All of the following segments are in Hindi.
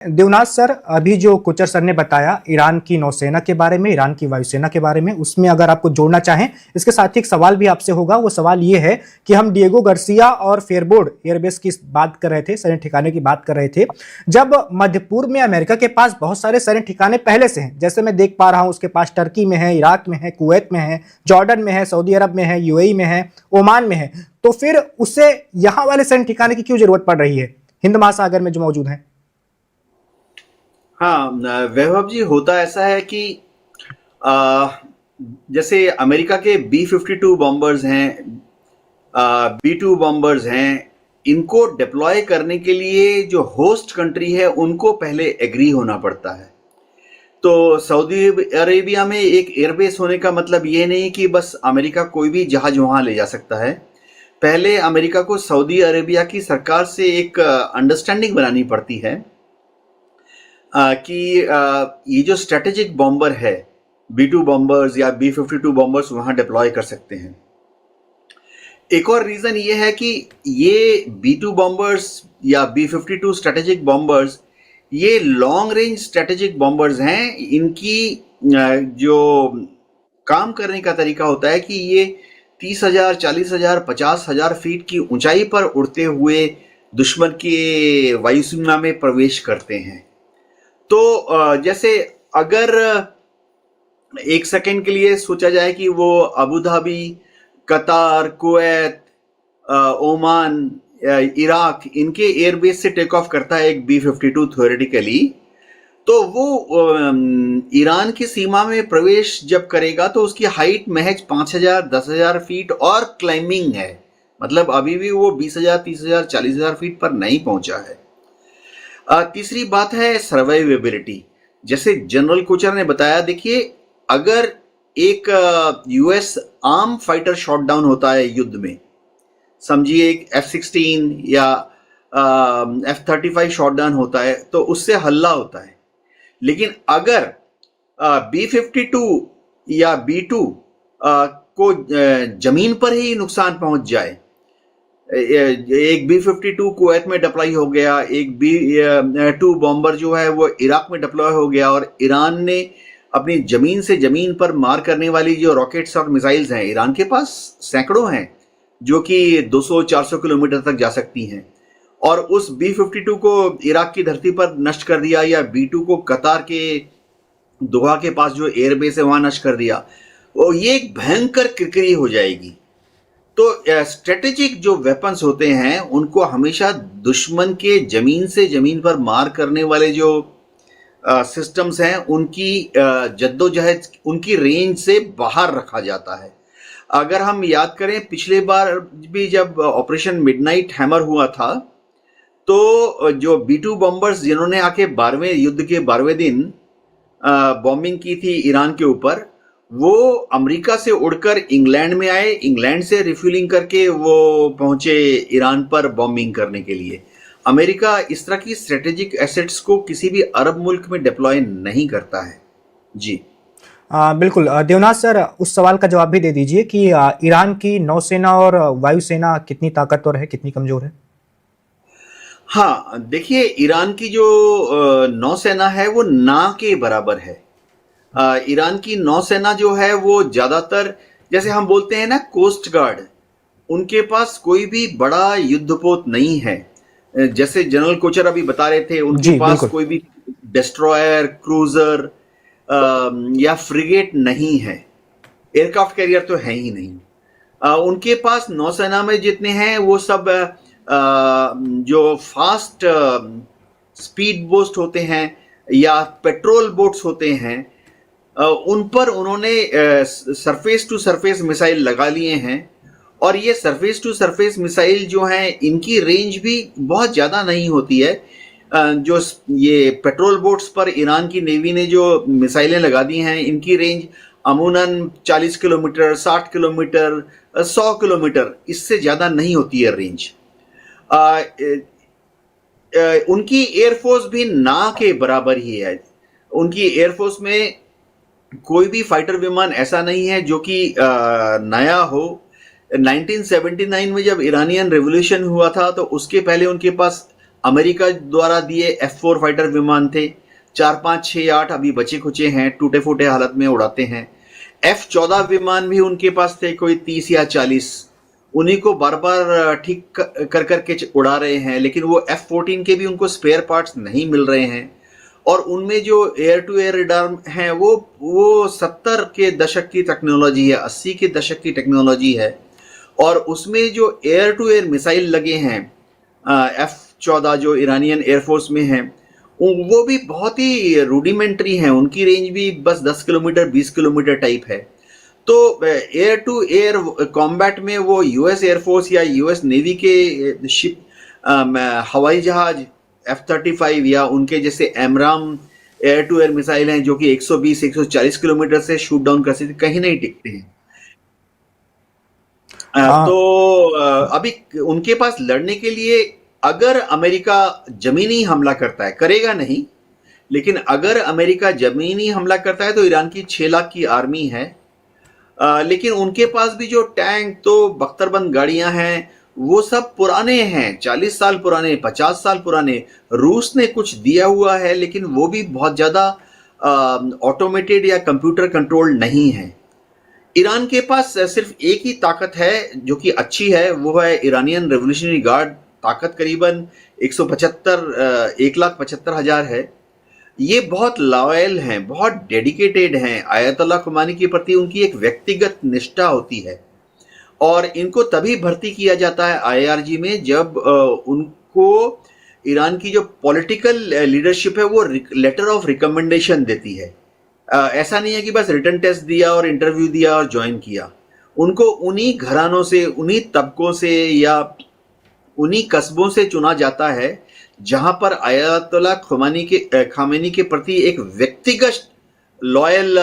देवनाथ सर, अभी जो कोचर सर ने बताया ईरान की नौसेना के बारे में, ईरान की वायुसेना के बारे में, उसमें अगर आपको जोड़ना चाहें, इसके साथ ही एक सवाल भी आपसे होगा। वो सवाल ये है कि हम डिएगो गार्सिया और फेयरबोर्ड एयरबेस की बात कर रहे थे, सैन्य ठिकाने की बात कर रहे थे। जब मध्य पूर्व में अमेरिका के पास बहुत सारे सैन्य ठिकाने पहले से हैं, जैसे मैं देख पा रहा हूं उसके पास टर्की में है, इराक में है, कुवैत में है, जॉर्डन में है, सऊदी अरब में है, यूएई में है, ओमान में है, तो फिर उसे यहां वाले सैन्य ठिकाने की क्यों जरूरत पड़ रही है हिंद महासागर में जो मौजूद है? हाँ, वैभव जी, होता ऐसा है कि आ, जैसे अमेरिका के B-52 बॉम्बर्स हैं, B-2 बॉम्बर्स हैं, इनको डिप्लॉय करने के लिए जो होस्ट कंट्री है उनको पहले एग्री होना पड़ता है। तो सऊदी अरेबिया में एक एयरबेस होने का मतलब ये नहीं कि बस अमेरिका कोई भी जहाज वहां ले जा सकता है। पहले अमेरिका को सऊदी अरेबिया की सरकार से एक अंडरस्टैंडिंग बनानी पड़ती है कि ये जो स्ट्रेटेजिक बॉम्बर है, B-2 बॉम्बर्स या B-52 बॉम्बर्स वहां डिप्लॉय कर सकते हैं। एक और रीजन ये है कि ये B-2 बॉम्बर्स या B-52 स्ट्रेटेजिक बॉम्बर्स ये लॉन्ग रेंज स्ट्रेटेजिक बॉम्बर्स हैं। इनकी जो काम करने का तरीका होता है कि ये 30,000, 40,000, 50,000 फीट की ऊंचाई पर उड़ते हुए दुश्मन के वायुसीमा में प्रवेश करते हैं। तो जैसे अगर एक सेकंड के लिए सोचा जाए कि वो अबू धाबी, कतार, कुवैत, ओमान, इराक, इनके एयरबेस से टेक ऑफ करता है एक B-52 थ्योरेटिकली, तो वो ईरान की सीमा में प्रवेश जब करेगा तो उसकी हाइट महज 5,000, 10,000 फीट और क्लाइंबिंग है। मतलब अभी भी वो 20,000, 30,000, 40,000 फीट पर नहीं पहुंचा है। तीसरी बात है सर्वाइवेबिलिटी। जैसे जनरल कोचर ने बताया, देखिए, अगर एक US arm fighter shot down होता है युद्ध में, समझिए एक F-16 या F-35 शॉट डाउन होता है, तो उससे हल्ला होता है। लेकिन अगर B-52 या B-2 को जमीन पर ही नुकसान पहुंच जाए, एक B-52 कुवैत में डिप्लॉय हो गया, एक B-2 बॉम्बर जो है वो इराक में डिप्लॉय हो गया, और ईरान ने अपनी जमीन से जमीन पर मार करने वाली जो रॉकेट्स और मिसाइल्स हैं, ईरान के पास सैकड़ों हैं जो कि 200-400 किलोमीटर तक जा सकती हैं, और उस B-52 को इराक की धरती पर नष्ट कर दिया, या B-2 को कतार के दोहा के पास जो एयरबेस है वहां नष्ट कर दिया, वो ये एक भयंकर किरकिरी हो जाएगी। तो स्ट्रेटेजिक जो वेपन्स होते हैं उनको हमेशा दुश्मन के जमीन से जमीन पर मार करने वाले जो सिस्टम्स हैं उनकी जद्दोजहद, उनकी रेंज से बाहर रखा जाता है। अगर हम याद करें, पिछले बार भी जब ऑपरेशन मिडनाइट हैमर हुआ था, तो जो B-2 बॉम्बर्स जिन्होंने आके 12वें युद्ध के 12वें दिन बॉम्बिंग की थी ईरान के ऊपर, वो अमेरिका से उड़कर इंग्लैंड में आए, इंग्लैंड से रिफ्यूलिंग करके वो पहुंचे ईरान पर बॉम्बिंग करने के लिए। अमेरिका इस तरह की स्ट्रेटेजिक एसेट्स को किसी भी अरब मुल्क में डिप्लॉय नहीं करता है। जी बिल्कुल। देवनाथ सर, उस सवाल का जवाब भी दे दीजिए कि ईरान की नौसेना और वायुसेना कितनी ताकतवर है, कितनी कमजोर है? हाँ, देखिए, ईरान की जो नौसेना है वो ना के बराबर है। ईरान की नौसेना जो है वो ज्यादातर, जैसे हम बोलते हैं ना, कोस्ट गार्ड, उनके पास कोई भी बड़ा युद्धपोत नहीं है। जैसे जनरल कोचर अभी बता रहे थे, उनके पास कोई भी डिस्ट्रॉयर, क्रूजर या फ्रिगेट नहीं है, एयरक्राफ्ट कैरियर तो है ही नहीं। उनके पास नौसेना में जितने हैं वो सब जो फास्ट स्पीड बोट्स होते हैं या पेट्रोल बोट्स होते हैं, उन पर उन्होंने सरफेस टू सरफेस मिसाइल लगा लिए हैं। और ये सरफेस टू सरफेस मिसाइल जो हैं, इनकी रेंज भी बहुत ज़्यादा नहीं होती है। जो ये पेट्रोल बोट्स पर ईरान की नेवी ने जो मिसाइलें लगा दी हैं, इनकी रेंज अमूनन 40 किलोमीटर, 60 किलोमीटर, 100 किलोमीटर, इससे ज़्यादा नहीं होती है रेंज। उनकी एयरफोर्स भी ना के बराबर ही है। उनकी एयरफोर्स में कोई भी फाइटर विमान ऐसा नहीं है जो कि नया हो। 1979 में जब ईरानियन रेवोल्यूशन हुआ था तो उसके पहले उनके पास अमेरिका द्वारा दिए F4 फाइटर विमान थे, 4, 5, 6, 8 अभी बचे खुचे हैं, टूटे फूटे हालत में उड़ाते हैं। F14 विमान भी उनके पास थे, कोई 30 या 40, उन्हीं को बार बार ठीक कर करके उड़ा रहे हैं, लेकिन वो F14 के भी उनको स्पेयर पार्ट्स नहीं मिल रहे हैं। और उनमें जो एयर टू एयर रडार हैं वो 70 के दशक की टेक्नोलॉजी है, 80 के दशक की टेक्नोलॉजी है। और उसमें जो एयर टू एयर मिसाइल लगे हैं F14 जो ईरानियन एयरफोर्स में हैं, वो भी बहुत ही रूडिमेंट्री हैं, उनकी रेंज भी बस 10 किलोमीटर 20 किलोमीटर टाइप है। तो एयर टू एयर कॉम्बैट में वो यूएस एयरफोर्स या यूएस नेवी के शिप हवाई जहाज F-35 या उनके जैसे एमराम एयर टू एयर मिसाइल हैं जो कि 120-140 किलोमीटर से शूट डाउन कर सकते, कहीं नहीं टिकते हैं। तो अभी उनके पास लड़ने के लिए अगर अमेरिका जमीनी हमला करता है, करेगा नहीं, लेकिन अगर अमेरिका जमीनी हमला करता है तो ईरान की 6 लाख की आर्मी है। लेकिन उनके पास भी जो टैंक तो बख्तरबंद गाड़ियां हैं वो सब पुराने हैं, 40 साल पुराने, 50 साल पुराने। रूस ने कुछ दिया हुआ है लेकिन वो भी बहुत ज़्यादा ऑटोमेटेड या कंप्यूटर कंट्रोल नहीं है। ईरान के पास सिर्फ एक ही ताकत है जो कि अच्छी है, वो है ईरानियन रेवोल्यूशनरी गार्ड। ताकत करीबन 1,75,000 है। ये बहुत लॉयल हैं, बहुत डेडिकेटेड हैं। आयतुल्लाह खुमानी के प्रति उनकी एक व्यक्तिगत निष्ठा होती है और इनको तभी भर्ती किया जाता है आईआरजी में जब उनको ईरान की जो पॉलिटिकल लीडरशिप है वो लेटर ऑफ रिकमेंडेशन देती है। ऐसा नहीं है कि बस रिटन टेस्ट दिया और इंटरव्यू दिया और ज्वाइन किया। उनको उन्हीं घरानों से, उन्हीं तबकों से या उन्हीं कस्बों से चुना जाता है जहां पर आयतुल्लाह खामेनी के प्रति एक व्यक्तिगत लॉयल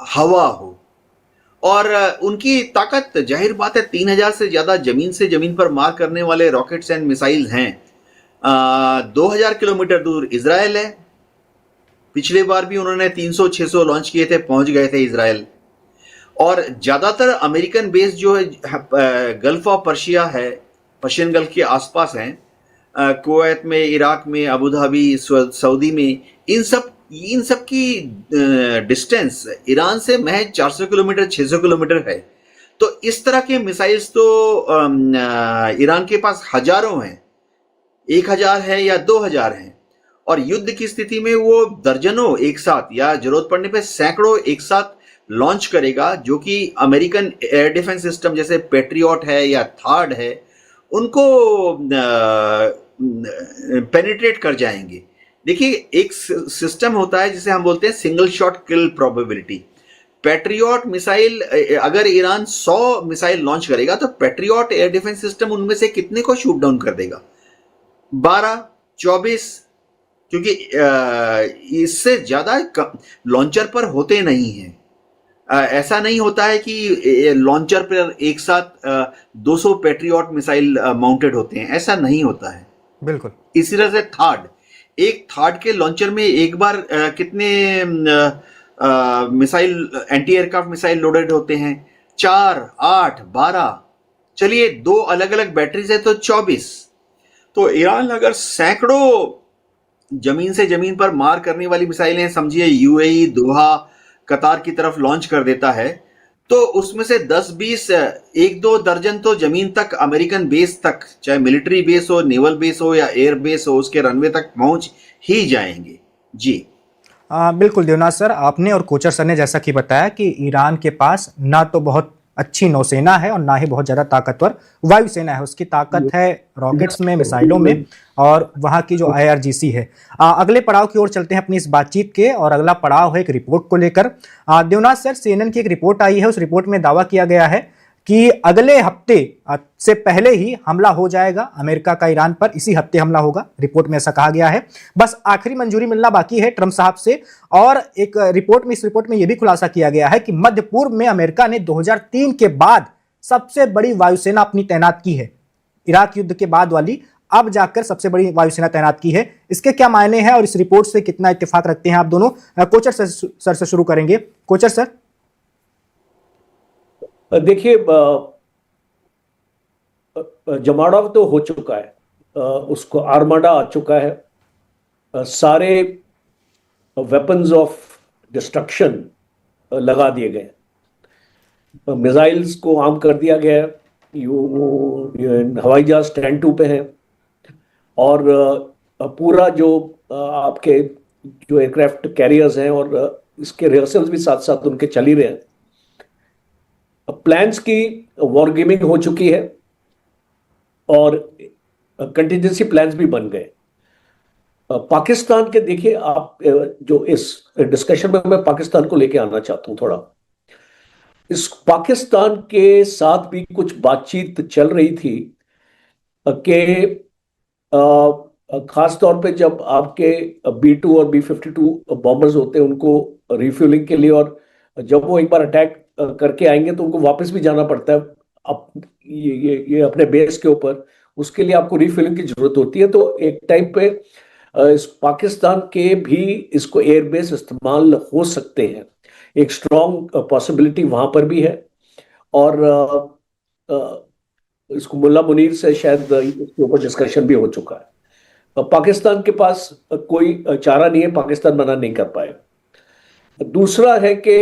हवा हो। और उनकी ताकत जाहिर बात है 3000 से ज़्यादा ज़मीन से ज़मीन पर मार करने वाले रॉकेट्स एंड मिसाइल्स हैं। 2000 किलोमीटर दूर इजराइल है, पिछले बार भी उन्होंने 300-600 लॉन्च किए थे, पहुंच गए थे इजराइल। और ज़्यादातर अमेरिकन बेस जो है गल्फ ऑफ पर्शिया है, पर्शियन गल्फ के आसपास हैं, कुवैत में, इराक में, अबू धाबी, सऊदी में। इन सब की डिस्टेंस ईरान से महज 400 किलोमीटर 600 किलोमीटर है। तो इस तरह के मिसाइल्स तो ईरान के पास हजारों हैं, 1000 है या 2000 हैं। और युद्ध की स्थिति में वो दर्जनों एक साथ या जरूरत पड़ने पे सैकड़ों एक साथ लॉन्च करेगा, जो कि अमेरिकन एयर डिफेंस सिस्टम जैसे पेट्रियट है या थार्ड है उनको पेनिट्रेट कर जाएंगे। देखिए, एक सिस्टम होता है जिसे हम बोलते हैं सिंगल शॉट किल प्रोबेबिलिटी। पैट्रियट मिसाइल, अगर ईरान 100 मिसाइल लॉन्च करेगा तो पैट्रियट एयर डिफेंस सिस्टम उनमें से कितने को शूट डाउन कर देगा? 12, 24, क्योंकि इससे ज्यादा लॉन्चर पर होते नहीं हैं। ऐसा नहीं होता है कि लॉन्चर पर एक साथ 200 पैट्रियट मिसाइल माउंटेड होते हैं, ऐसा नहीं होता है। बिल्कुल। इसी तरह से एक थार्ड के लॉन्चर में एक बार कितने missile, anti aircraft missile loaded होते हैं? 4, 8, 12, चलिए 2 अलग अलग बैटरीज है तो 24। तो ईरान अगर सैकड़ों जमीन से जमीन पर मार करने वाली मिसाइलें, समझिए यूएई, दोहा, कतार की तरफ लॉन्च कर देता है, तो उसमें से 10-20, 1-2 दर्जन तो जमीन तक, अमेरिकन बेस तक, चाहे मिलिट्री बेस हो, नेवल बेस हो या एयर बेस हो, उसके रनवे तक पहुंच ही जाएंगे। जी बिल्कुल देवनाथ सर, आपने और कोचर सर ने जैसा कि बताया कि ईरान के पास ना तो बहुत अच्छी नौसेना है और ना ही बहुत ज़्यादा ताकतवर वायुसेना है। उसकी ताकत है रॉकेट्स में, मिसाइलों में और वहाँ की जो आईआरजीसी है। अगले पड़ाव की ओर चलते हैं अपनी इस बातचीत के, और अगला पड़ाव है एक रिपोर्ट को लेकर। देवनाथ सर, सीएनएन की एक रिपोर्ट आई है, उस रिपोर्ट में दावा किया गया है कि अगले हफ्ते से पहले ही हमला हो जाएगा अमेरिका का ईरान पर। इसी हफ्ते हमला होगा, रिपोर्ट में ऐसा कहा गया है। बस आखिरी मंजूरी मिलना बाकी है ट्रंप साहब से। और एक इस रिपोर्ट में यह भी खुलासा किया गया है कि मध्य पूर्व में अमेरिका ने 2003 के बाद सबसे बड़ी वायुसेना अपनी तैनात की है। इराक युद्ध के बाद वाली अब जाकर सबसे बड़ी वायुसेना तैनात की है। इसके क्या मायने हैं और इस रिपोर्ट से कितना इत्तेफाक रखते हैं आप दोनों? कोचर सर से शुरू करेंगे। कोचर सर, देखिए, जमावड़ा तो हो चुका है। उसको आर्माडा आ चुका है, सारे वेपन्स ऑफ डिस्ट्रक्शन लगा दिए गए, मिसाइल्स को आर्म कर दिया गया है, ये हवाई जहाज स्टैंड 2 पे हैं, और पूरा जो आपके जो एयरक्राफ्ट कैरियर्स हैं और इसके रिहर्सल्स भी साथ साथ उनके चल ही रहे हैं। प्लान्स की वॉर गेमिंग हो चुकी है और कंटिजेंसी प्लान्स भी बन गए। पाकिस्तान के देखिए आप, जो इस डिस्कशन में मैं पाकिस्तान को लेके आना चाहता हूं थोड़ा। इस पाकिस्तान के साथ भी कुछ बातचीत चल रही थी कि खास तौर पे जब आपके B-2 और B-52 बॉम्बर्स होते हैं उनको रिफ्यूलिंग के लिए, और जब वो एक बार अटैक करके आएंगे तो उनको वापस भी जाना पड़ता है अब ये अपने बेस के ऊपर, उसके लिए आपको रिफ्यूलिंग की जरूरत होती है। तो एक टाइम पे इस पाकिस्तान के भी इसको एयरबेस इस्तेमाल हो सकते हैं, एक स्ट्रॉन्ग पॉसिबिलिटी वहां पर भी है। और इसको मुल्ला मुनीर से शायद इसके ऊपर डिस्कशन भी हो चुका है। पाकिस्तान के पास कोई चारा नहीं है, पाकिस्तान मना नहीं कर पाए। दूसरा है कि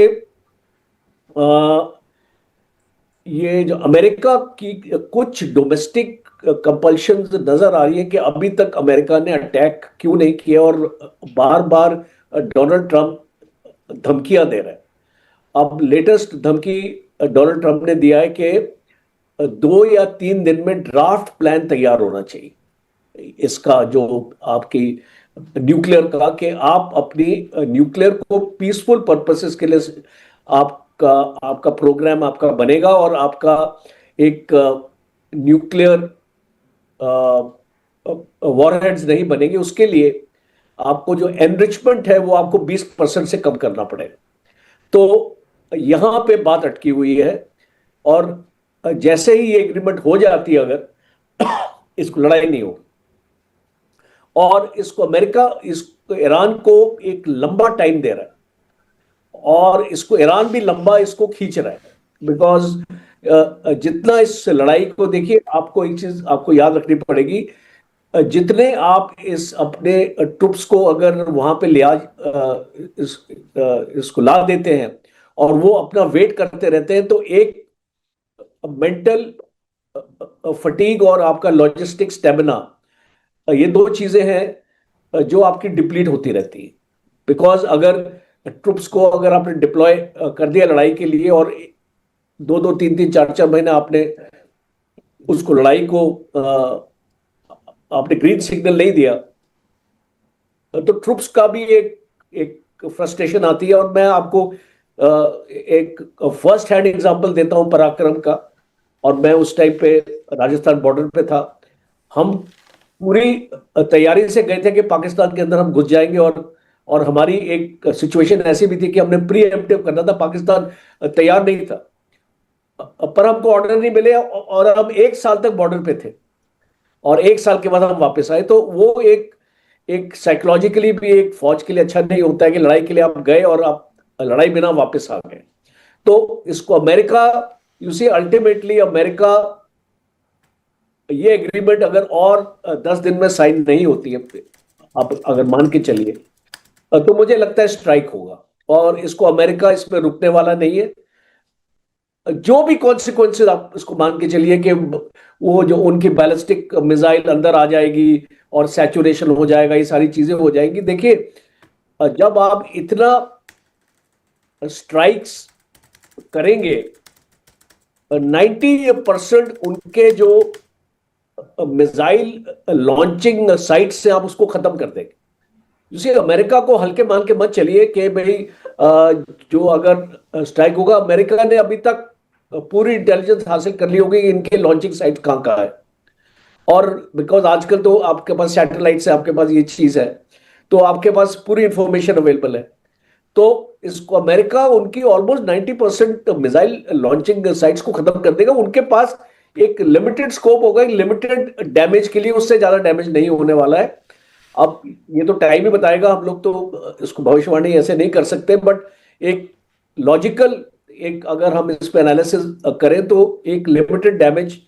ये जो अमेरिका की कुछ डोमेस्टिक कंपल्शंस नजर आ रही है कि अभी तक अमेरिका ने अटैक क्यों नहीं किया, और बार बार डोनाल्ड ट्रंप धमकियां दे रहे हैं। अब लेटेस्ट धमकी डोनाल्ड ट्रंप ने दिया है कि 2 या 3 दिन में ड्राफ्ट प्लान तैयार होना चाहिए इसका, जो आपकी न्यूक्लियर का, कि आप अपनी न्यूक्लियर को पीसफुल पर्पसेस के लिए आपका प्रोग्राम आपका बनेगा, और आपका एक न्यूक्लियर वॉरहेड्स नहीं बनेंगे। उसके लिए आपको जो एनरिचमेंट है वो आपको 20% से कम करना पड़ेगा। तो यहां पे बात अटकी हुई है, और जैसे ही ये एग्रीमेंट हो जाती है, अगर इसको लड़ाई नहीं होगी, और इसको अमेरिका इसको ईरान को एक लंबा टाइम दे रहा है, और इसको ईरान भी लंबा इसको खींच रहा है, बिकॉज जितना इस लड़ाई को देखिए, आपको एक चीज आपको याद रखनी पड़ेगी, जितने आप इस अपने ट्रुप्स को अगर वहां पे इसको ला देते हैं और वो अपना वेट करते रहते हैं, तो एक मेंटल फटीग और आपका लॉजिस्टिक स्टेमिना, ये 2 चीजें हैं जो आपकी डिप्लीट होती रहती है। बिकॉज अगर ट्रुप्स को अगर आपने डिप्लॉय कर दिया लड़ाई के लिए, और 2-2, 3-3, 4-4 महीने आपने उसको लड़ाई को आपने ग्रीन सिग्नल नहीं दिया, तो ट्रुप्स का भी एक फ्रस्ट्रेशन आती है। और मैं आपको एक फर्स्ट हैंड एग्जांपल देता हूं पराक्रम का, और मैं उस टाइम पे राजस्थान बॉर्डर पे था। हम पूरी तैयारी से गए थे कि पाकिस्तान के अंदर हम घुस जाएंगे, और हमारी एक सिचुएशन ऐसी भी थी कि हमने प्री एम्प्टिव करना था, पाकिस्तान तैयार नहीं था, पर हमको ऑर्डर नहीं मिले, और हम 1 साल तक बॉर्डर पे थे, और 1 साल के बाद हम वापस आए। तो वो एक साइकोलॉजिकली भी एक फौज के लिए अच्छा नहीं होता है कि लड़ाई के लिए आप गए और आप लड़ाई बिना वापस आ गए। तो इसको America, you see ultimately America, ये एग्रीमेंट अगर और 10 दिन में साइन नहीं होती है, आप अगर मान के चलिए, तो मुझे लगता है स्ट्राइक होगा, और इसको अमेरिका इसमें रुकने वाला नहीं है। जो भी कॉन्सिक्वेंसेस आप इसको मान के चलिए कि वो जो उनकी बैलिस्टिक मिसाइल अंदर आ जाएगी और सैचुरेशन हो जाएगा, ये सारी चीजें हो जाएंगी। देखिए, जब आप इतना स्ट्राइक्स करेंगे, 90% उनके जो मिसाइल लॉन्चिंग साइट से आप उसको खत्म कर देंगे। जैसे अमेरिका को हल्के मान के मत चलिए कि भाई जो अगर स्ट्राइक होगा, अमेरिका ने अभी तक पूरी इंटेलिजेंस हासिल कर ली होगी इनके लॉन्चिंग साइट कहां है, और बिकॉज आजकल तो आपके पास सैटेलाइट से आपके पास ये चीज है, तो आपके पास पूरी इंफॉर्मेशन अवेलेबल है। तो इसको अमेरिका उनकी ऑलमोस्ट 90% मिसाइल लॉन्चिंग साइट्स को खत्म कर देगा। उनके पास एक लिमिटेड स्कोप होगा, एक लिमिटेड डैमेज के लिए, उससे ज्यादा डैमेज नहीं होने वाला है। अब ये तो टाइम ही बताएगा, हम लोग तो इसको भविष्यवाणी ऐसे नहीं कर सकते, बट एक लॉजिकल, एक अगर हम इस पे एनालिसिस करें तो एक लिमिटेड डैमेज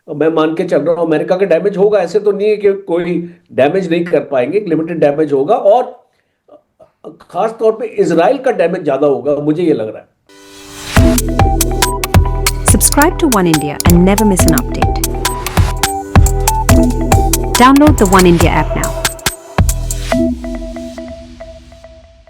मैं मान के चल रहा हूं अमेरिका का डैमेज होगा, ऐसे तो नहीं है कि कोई डैमेज नहीं कर पाएंगे, लिमिटेड डैमेज होगा, और खास तौर पे इजराइल का डैमेज ज्यादा होगा, मुझे ये लग रहा है। Subscribe to One India and never miss an update. Download the One India app now.